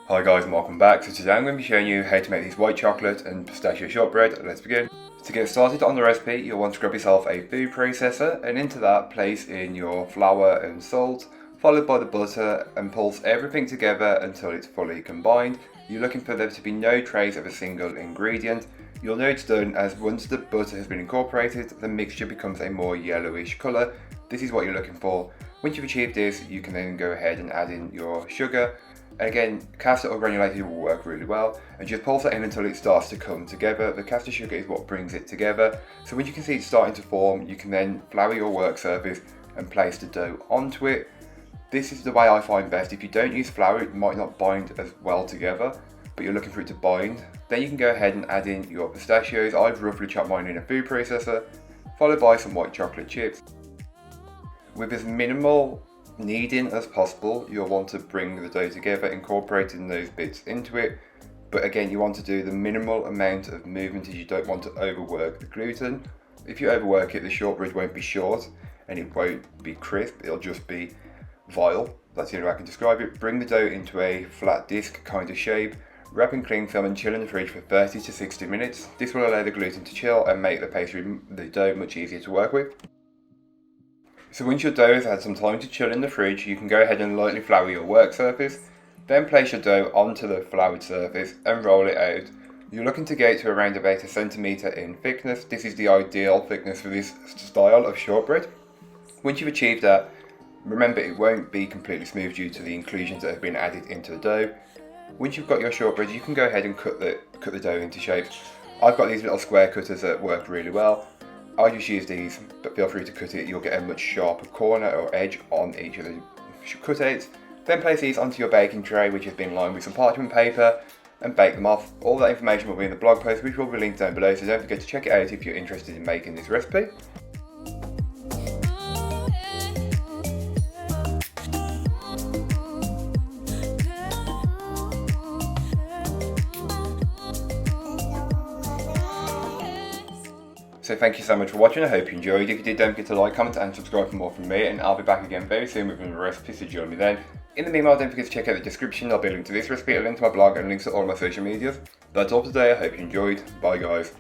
Hi guys and welcome back. So today I'm going to be showing you how to make these white chocolate and pistachio shortbread. Let's begin. To get started on the recipe, you'll want to grab yourself a food processor, and into that place in your flour and salt, followed by the butter, and pulse everything together until it's fully combined. You're looking for there to be no trace of a single ingredient. You'll know it's done as once the butter has been incorporated, the mixture becomes a more yellowish colour. This is what you're looking for. Once you've achieved this, you can then go ahead and add in your sugar. Again, caster or granulated will work really well, and just pulse it in until it starts to come together. The caster sugar is what brings it together. So when you can see it starting to form, you can then flour your work surface and place the dough onto it. This is the way I find best. If you don't use flour, it might not bind as well together, but you're looking for it to bind. Then you can go ahead and add in your pistachios. I've roughly chopped mine in a food processor, followed by some white chocolate chips. With as minimal kneading as possible, you'll want to bring the dough together, incorporating those bits into it. But again, you want to do the minimal amount of movement as you don't want to overwork the gluten. If you overwork it, the shortbread won't be short and it won't be crisp, it'll just be vile. That's the only way I can describe it. Bring the dough into a flat disc kind of shape, wrap in cling film and chill in the fridge for 30 to 60 minutes. This will allow the gluten to chill and make the dough much easier to work with. So once your dough has had some time to chill in the fridge, you can go ahead and lightly flour your work surface. Then place your dough onto the floured surface and roll it out. You're looking to get to around about 1 centimetre in thickness. This is the ideal thickness for this style of shortbread. Once you've achieved that, remember it won't be completely smooth due to the inclusions that have been added into the dough. Once you've got your shortbread, you can go ahead and cut the dough into shape. I've got these little square cutters that work really well. I just use these, but feel free to cut it. You'll get a much sharper corner or edge on each of the cutouts. Then place these onto your baking tray, which has been lined with some parchment paper, and bake them off. All that information will be in the blog post, which will be linked down below, so don't forget to check it out if you're interested in making this recipe. So thank you so much for watching. I hope you enjoyed. If you did, don't forget to like, comment and subscribe for more from me, and I'll be back again very soon with another recipe, so join me then. In the meanwhile, don't forget to check out the description. There'll be a link to this recipe, a link to my blog, and links to all my social medias. That's all for today. I hope you enjoyed. Bye guys.